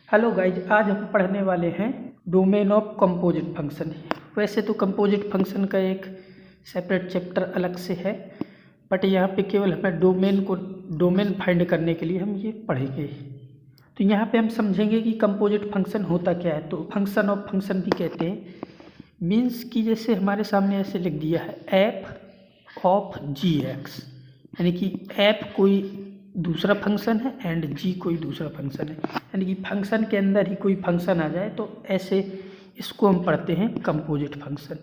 Hello guys, आज हम पढ़ने वाले हैं डोमेन ऑफ कंपोजिट फंक्शन। वैसे तो कंपोजिट फंक्शन का एक सेपरेट चैप्टर अलग से है, बट यहाँ पे केवल हमें डोमेन फाइंड करने के लिए हम ये पढ़ेंगे। तो यहाँ पे हम समझेंगे कि कंपोजिट फंक्शन होता क्या है। तो फंक्शन ऑफ फंक्शन भी कहते हैं, मीन्स कि जैसे हमारे सामने ऐसे लिख दिया है एफ ऑफ जी एक्स, यानी कि एफ कोई दूसरा फंक्शन है एंड जी कोई दूसरा फंक्शन है, यानी कि फंक्शन के अंदर ही कोई फंक्शन आ जाए तो ऐसे इसको हम पढ़ते हैं कंपोजिट फंक्शन।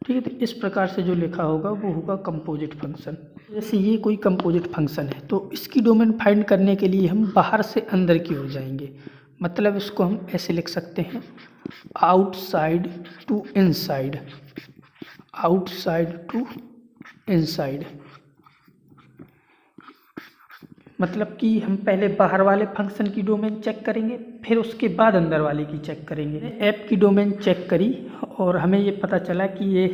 ठीक है, तो इस प्रकार से जो लिखा होगा वो होगा कंपोजिट फंक्शन। जैसे ये कोई कंपोजिट फंक्शन है तो इसकी डोमेन फाइंड करने के लिए हम बाहर से अंदर की ओर जाएंगे। मतलब इसको हम ऐसे लिख सकते हैं outside to inside, outside to inside. मतलब कि हम पहले बाहर वाले फंक्शन की डोमेन चेक करेंगे, फिर उसके बाद अंदर वाले की चेक करेंगे। ऐप की डोमेन चेक करी और हमें ये पता चला कि ये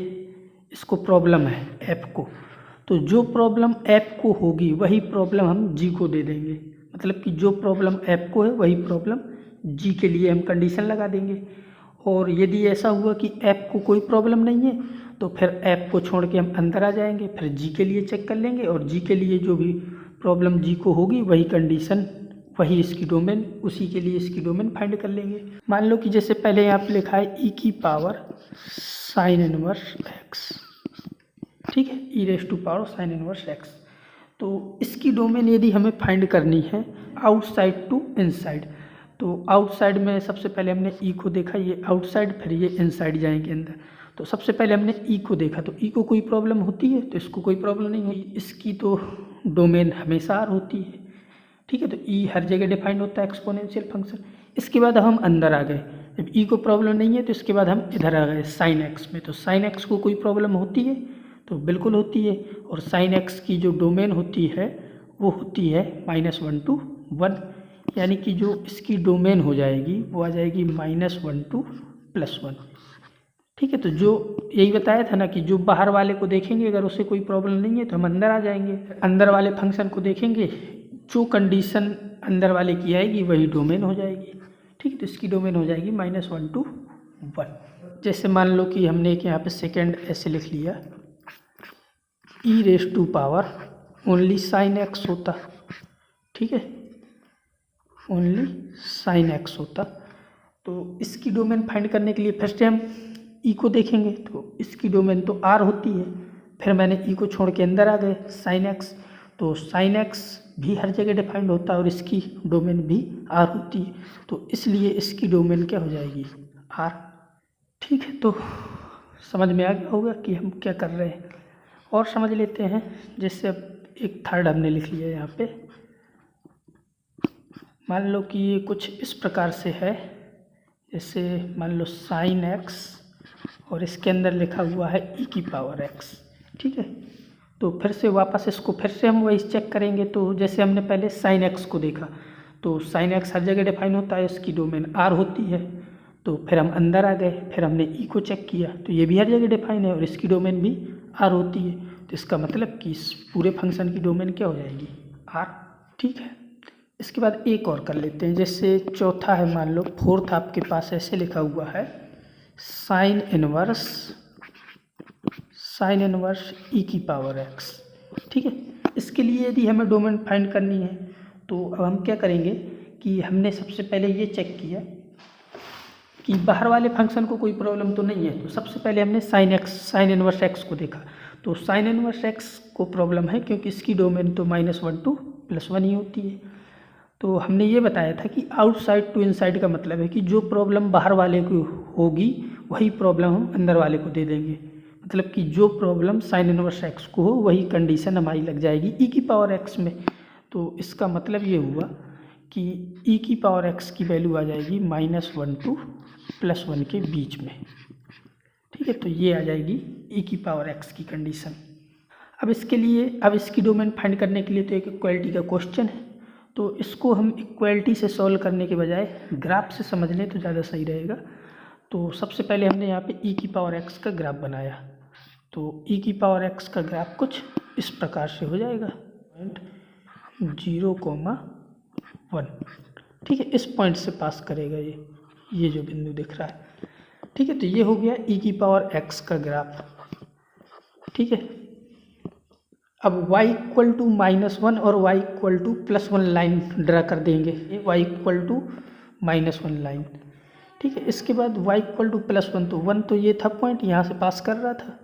इसको प्रॉब्लम है ऐप को, तो जो प्रॉब्लम ऐप को होगी वही प्रॉब्लम हम जी को दे देंगे। मतलब कि जो प्रॉब्लम ऐप को है वही प्रॉब्लम जी के लिए हम कंडीशन लगा देंगे। और यदि ऐसा हुआ कि ऐप को कोई प्रॉब्लम नहीं है तो फिर ऐप को छोड़ के हम अंदर आ जाएंगे, फिर जी के लिए चेक कर लेंगे और जी के लिए जो भी प्रॉब्लम जी को होगी वही कंडीशन, वही इसकी डोमेन, उसी के लिए इसकी डोमेन फाइंड कर लेंगे। मान लो कि जैसे पहले यहाँ पे लिखा है ई की पावर साइन इनवर्स एक्स, ठीक है, E raise to power sine inverse X. तो इसकी डोमेन यदि हमें फाइंड करनी है आउटसाइड टू इनसाइड, तो आउटसाइड में सबसे पहले हमने ई को देखा, ये आउटसाइड, फिर ये इनसाइड जाएंगे अंदर। तो सबसे पहले हमने ई को देखा, तो ई को कोई प्रॉब्लम होती है तो इसको कोई प्रॉब्लम नहीं हुई, इसकी तो डोमेन हमेशा आर होती है। ठीक है, तो ई हर जगह डिफाइंड होता है एक्सपोनेंशियल फंक्शन। इसके बाद हम अंदर आ गए, जब ई को प्रॉब्लम नहीं है तो इसके बाद हम इधर आ गए साइन एक्स में। तो साइन एक्स को कोई प्रॉब्लम होती है तो बिल्कुल होती है, और साइन एक्स की जो डोमेन होती है वो होती है -1 to 1, यानी कि जो इसकी डोमेन हो जाएगी वो आ जाएगी -1 to +1। ठीक है, तो जो यही बताया था ना कि जो बाहर वाले को देखेंगे अगर उसे कोई प्रॉब्लम नहीं है तो हम अंदर आ जाएंगे, अंदर वाले फंक्शन को देखेंगे, जो कंडीशन अंदर वाले की आएगी वही डोमेन हो जाएगी। ठीक है, तो इसकी डोमेन हो जाएगी -1 to 1। जैसे मान लो कि हमने एक यहाँ पे सेकेंड ऐसे लिख लिया E raise to power only sine X होता, ठीक है, ओनली साइन एक्स होता, तो इसकी डोमेन फाइंड करने के लिए फिर से हम ई को देखेंगे, तो इसकी डोमेन तो आर होती है। फिर मैंने ई को छोड़ के अंदर आ गए साइन एक्स, तो साइन एक्स भी हर जगह डिफाइंड होता है और इसकी डोमेन भी आर होती है, तो इसलिए इसकी डोमेन क्या हो जाएगी, आर। ठीक है, तो समझ में आ गया होगा कि हम क्या कर रहे हैं। और समझ लेते हैं, जैसे अब एक थर्ड हमने लिख लिया यहाँ पे। मान लो कि ये कुछ इस प्रकार से है, जैसे मान लो साइन एक्स और इसके अंदर लिखा हुआ है ई की पावर एक्स। ठीक है, तो फिर से वापस इसको फिर से हम वही चेक करेंगे। तो जैसे हमने पहले साइन एक्स को देखा, तो साइन एक्स हर जगह डिफाइन होता है, इसकी डोमेन आर होती है, तो फिर हम अंदर आ गए, फिर हमने ई को चेक किया तो ये भी हर जगह डिफाइन है और इसकी डोमेन भी आर होती है, तो इसका मतलब कि इस पूरे फंक्शन की डोमेन क्या हो जाएगी, आर। ठीक है, इसके बाद एक और कर लेते हैं, जैसे चौथा है, मान लो फोर्थ आपके पास ऐसे लिखा हुआ है साइन इनवर्स ई की पावर एक्स। ठीक है, इसके लिए यदि हमें डोमेन फाइंड करनी है तो अब हम क्या करेंगे कि हमने सबसे पहले ये चेक किया कि बाहर वाले फंक्शन को कोई प्रॉब्लम तो नहीं है, तो सबसे पहले हमने साइन इनवर्स एक्स को देखा, तो साइन इनवर्स एक्स को प्रॉब्लम है क्योंकि इसकी डोमेन तो -1 to +1 ही होती है। तो हमने ये बताया था कि आउटसाइड टू इनसाइड का मतलब है कि जो प्रॉब्लम बाहर वाले को होगी वही प्रॉब्लम हम अंदर वाले को दे देंगे। मतलब कि जो प्रॉब्लम साइन इनवर्स एक्स को हो वही कंडीशन हमारी लग जाएगी ई की पावर एक्स में। तो इसका मतलब ये हुआ कि ई की पावर एक्स की वैल्यू आ जाएगी -1 to +1 के बीच में। ठीक है, तो ये आ जाएगी ई की पावर एक्स की कंडीशन। अब इसकी डोमेन फाइंड करने के लिए तो एक इक्वालिटी का क्वेश्चन है, तो इसको हम इक्वालिटी से सॉल्व करने के बजाय ग्राफ से समझ लें तो ज़्यादा सही रहेगा। तो सबसे पहले हमने यहाँ पे ई की पावर एक्स का ग्राफ बनाया, तो ई की पावर एक्स का ग्राफ कुछ इस प्रकार से हो जाएगा 0,1। ठीक है, इस पॉइंट से पास करेगा ये जो बिंदु दिख रहा है। ठीक है, तो ये हो गया e की पावर x का ग्राफ। ठीक है, अब y इक्वल टू -1 और y equal to +1 line draw कर देंगे। ये y इक्वल टू -1 लाइन। ठीक है, इसके बाद y इक्वल टू +1, तो 1 तो ये था पॉइंट, यहाँ से पास कर रहा था,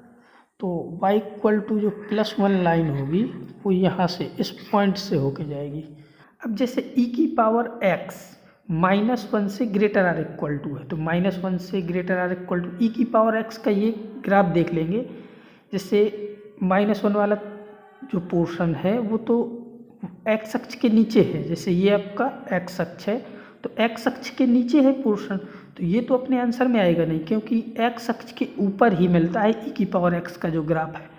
तो y इक्वल टू जो +1 लाइन होगी वो यहाँ से इस पॉइंट से होके जाएगी। अब जैसे e की पावर x -1 से ग्रेटर आर इक्वल टू है, तो -1 से greater or equal to e की पावर x का ये ग्राफ देख लेंगे। जैसे -1 वाला जो पोर्शन है वो तो x अक्ष के नीचे है, जैसे ये आपका x अक्ष है, तो x अक्ष के नीचे है पोर्शन, तो ये तो अपने आंसर में आएगा नहीं, क्योंकि x अक्ष के ऊपर ही मिलता है e की पावर x का जो ग्राफ है।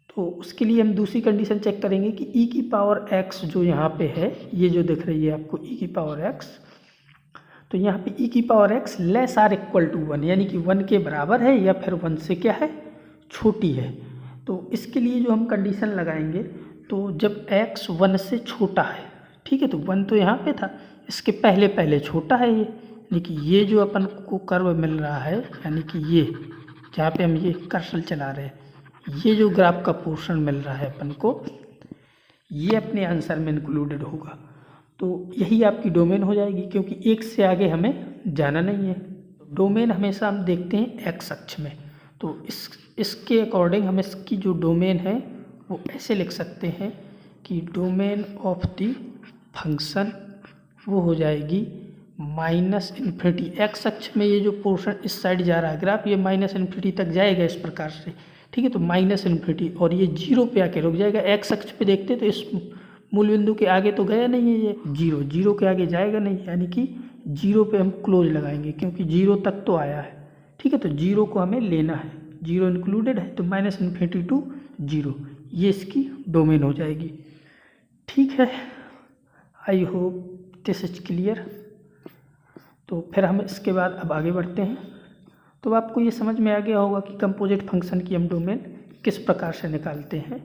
तो उसके लिए हम दूसरी कंडीशन चेक करेंगे कि e की पावर x जो यहाँ पे है, ये जो दिख रही है आपको e की पावर x, तो यहाँ पे e की power x less or equal to 1, यानी कि 1 के बराबर है या फिर 1 से क्या है, छोटी है। तो इसके लिए जो हम कंडीशन लगाएंगे, तो जब x 1 से छोटा है, ठीक है, तो 1 तो यहाँ पे था, इसके पहले पहले छोटा है ये, यानी कि ये जो अपन को कर्व मिल रहा है, यानी कि ये जहाँ पे हम ये कर्सर चला रहे हैं, ये जो ग्राफ का पोर्शन मिल रहा है अपन को, ये अपने आंसर में इंक्लूडेड होगा। तो यही आपकी डोमेन हो जाएगी, क्योंकि एक से आगे हमें जाना नहीं है। डोमेन हमेशा हम देखते हैं एक्स अक्ष में, तो इसके अकॉर्डिंग हम इसकी जो डोमेन है वो ऐसे लिख सकते हैं कि डोमेन ऑफ द फंक्शन वो हो जाएगी -∞। एक्स अक्ष में ये जो पोर्शन इस साइड जा रहा है ग्राफ, ये -∞ तक जाएगा इस प्रकार से। ठीक है, तो -∞, और ये 0 पे आके रुक जाएगा। एक्स अक्ष पे देखते तो इस मूल बिंदु के आगे तो गया नहीं है, ये 0 के आगे जाएगा नहीं, यानी कि 0 पे हम क्लोज लगाएंगे, क्योंकि 0 तक तो आया है। ठीक है, तो 0 को हमें लेना है, 0 इंक्लूडेड है, तो -∞ टू 0, ये इसकी डोमेन हो जाएगी। ठीक है, I hope this is clear. तो फिर हम इसके बाद अब आगे बढ़ते हैं। तो आपको ये समझ में आ गया होगा कि कंपोजिट फंक्शन की हम डोमेन किस प्रकार से निकालते हैं,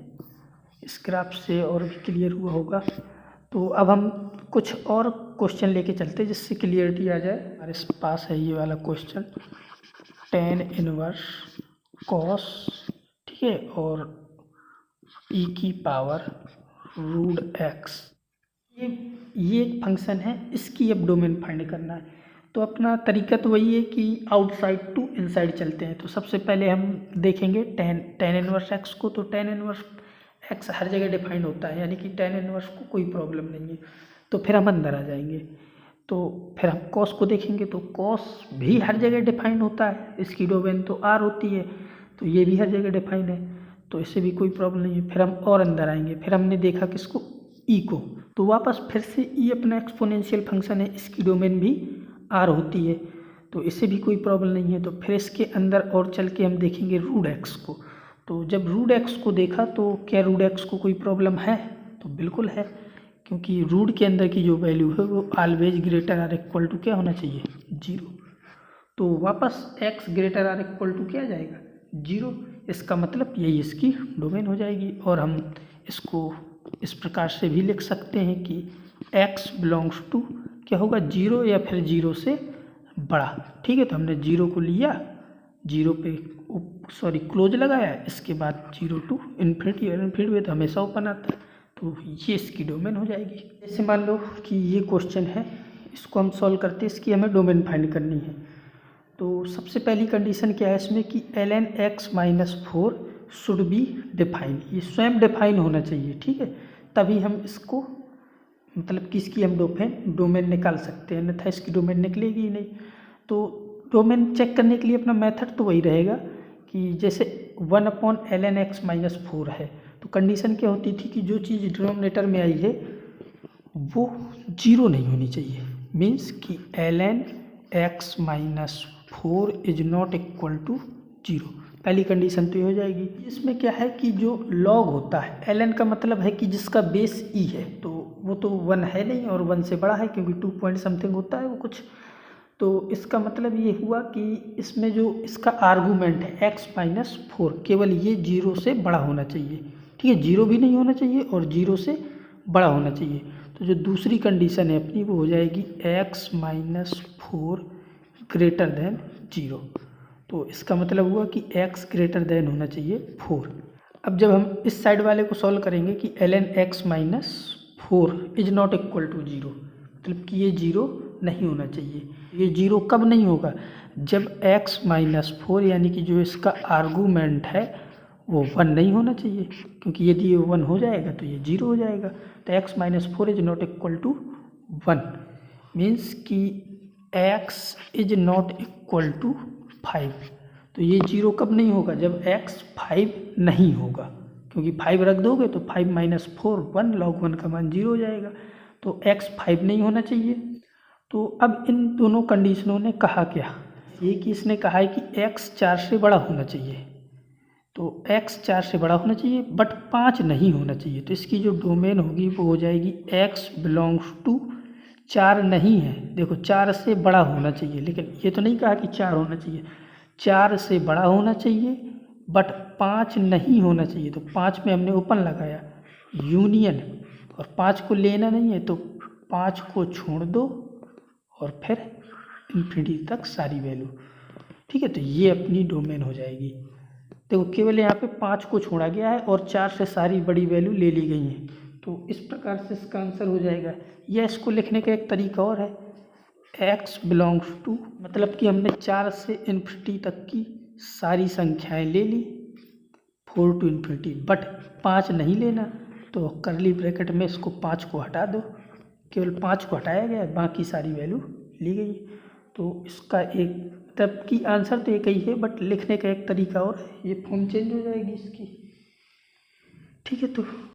इस ग्राफ से और भी क्लियर हुआ होगा। तो अब हम कुछ और क्वेश्चन लेके चलते हैं जिससे क्लियरिटी आ जाए। हमारे पास है ये वाला क्वेश्चन, tan इनवर्स cos, ठीक है, और e की पावर √x, ये एक फंक्शन है, इसकी अब डोमेन फाइंड करना है। तो अपना तरीका तो वही है कि आउटसाइड टू इनसाइड चलते हैं। तो सबसे पहले हम देखेंगे tan इनवर्स x को। तो tan इनवर्स x हर जगह डिफाइंड होता है, यानी कि tan इनवर्स को कोई प्रॉब्लम नहीं है। तो फिर हम अंदर आ जाएंगे, तो फिर हम cos को देखेंगे। तो cos भी हर जगह डिफाइंड होता है, इसकी डोमेन तो r होती है, तो ये भी हर जगह डिफाइंड है, तो इससे भी कोई प्रॉब्लम नहीं है। फिर हम और अंदर आएंगे, फिर हमने देखा किसको, e को। तो वापस फिर से e अपना एक्सपोनेंशियल फंक्शन है, इसकी डोमेन भी r होती है, तो इससे भी कोई प्रॉब्लम नहीं है। तो फिर इसके अंदर और चल के हम देखेंगे √x को। तो जब √x को देखा तो क्या √x को कोई प्रॉब्लम है, तो बिल्कुल है, क्योंकि रूट के अंदर की जो वैल्यू है वो always greater or equal to क्या होना चाहिए, 0। तो वापस x greater or equal to क्या जाएगा, 0। इसका मतलब यही इसकी डोमेन हो जाएगी। और हम इसको इस प्रकार से भी लिख सकते हैं कि x बिलोंग्स टू क्या होगा, 0 या फिर 0 से बड़ा। ठीक है, तो हमने 0 को लिया, 0 पे क्लोज लगाया, इसके बाद 0 टू इन्फिनिटी, और इन्फिनिटी में तो हमेशा ओपन आता है, तो ये इसकी डोमेन हो जाएगी। जैसे मान लो कि ये क्वेश्चन है, इसको हम सॉल्व करते हैं, इसकी हमें डोमेन फाइंड करनी है। तो सबसे पहली कंडीशन क्या है इसमें कि ln x - 4 should be define, ये स्वयं डिफाइन होना चाहिए। ठीक है, तभी हम इसको मतलब कि इसकी हम डोमेन निकाल सकते हैं, अन्यथा इसकी डोमेन निकलेगी ही नहीं। तो डोमेन चेक करने के लिए अपना मेथड तो वही रहेगा कि जैसे 1/ln x - 4 है, तो कंडीशन क्या होती थी कि जो चीज़ डिनोमिनेटर में आई है वो 0 नहीं होनी चाहिए, मीन्स कि ln x - 4 is not equal to 0। पहली कंडीशन तो ये हो जाएगी। इसमें क्या है कि जो लॉग होता है, ln का मतलब है कि जिसका बेस e है, तो वो तो 1 है नहीं और 1 से बड़ा है, क्योंकि 2 पॉइंट समथिंग होता है वो कुछ। तो इसका मतलब ये हुआ कि इसमें जो इसका आर्गूमेंट है x - 4, केवल ये 0 से बड़ा होना चाहिए। ठीक है, 0 भी नहीं होना चाहिए और 0 से बड़ा होना चाहिए। तो तो जो दूसरी कंडीशन है अपनी वो हो जाएगी x-4 ग्रेटर देन 0। तो इसका मतलब हुआ कि x ग्रेटर देन होना चाहिए 4। अब जब हम इस साइड वाले को सॉल्व करेंगे कि ln x-4 is not equal to 0, मतलब कि ये 0 नहीं होना चाहिए। ये 0 कब नहीं होगा? जब x-4 यानी कि जो इसका आर्गूमेंट है वो 1 नहीं होना चाहिए, क्योंकि यदि ये 1 हो जाएगा तो ये 0 हो जाएगा। तो x-4 is not equal to 1 means कि x is not equal to 5। तो ये 0 कब नहीं होगा? जब x 5 नहीं होगा, क्योंकि 5 रख दोगे तो 5 - 4 1, log 1 का मान 0 हो जाएगा। तो x 5 नहीं होना चाहिए। तो अब इन दोनों कंडीशनों ने कहा क्या? ये कि इसने कहा है कि x 4 से बड़ा होना चाहिए, तो x 4 से बड़ा होना चाहिए बट 5 नहीं होना चाहिए। तो इसकी जो डोमेन होगी वो हो जाएगी x बिलोंग्स टू 4 नहीं है। देखो 4 से बड़ा होना चाहिए, लेकिन ये तो नहीं कहा कि 4 होना चाहिए। 4 से बड़ा होना चाहिए बट 5 नहीं होना चाहिए। तो 5 में हमने ओपन लगाया यूनियन, और 5 को लेना नहीं है तो 5 को छोड़ दो और फिर इन्फिनिटी तक सारी वैल्यू। ठीक है, तो ये अपनी डोमेन हो जाएगी। देखो केवल यहाँ पे 5 को छोड़ा गया है और 4 से सारी बड़ी वैल्यू ले ली गई हैं। तो इस प्रकार से इसका आंसर हो जाएगा। या इसको लिखने का एक तरीका और है, x बिलोंग्स टू, मतलब कि हमने 4 से इन्फिनिटी तक की सारी संख्याएं ले ली 4 to इन्फिनिटी, बट 5 नहीं लेना। तो करली ब्रैकेट में इसको 5 को हटा दो, केवल 5 को हटाया गया, बाकी सारी वैल्यू ली गई। तो इसका एक मतलब कि आंसर तो एक ही है बट लिखने का एक तरीका और ये फॉर्म चेंज हो जाएगी इसकी। ठीक है, तो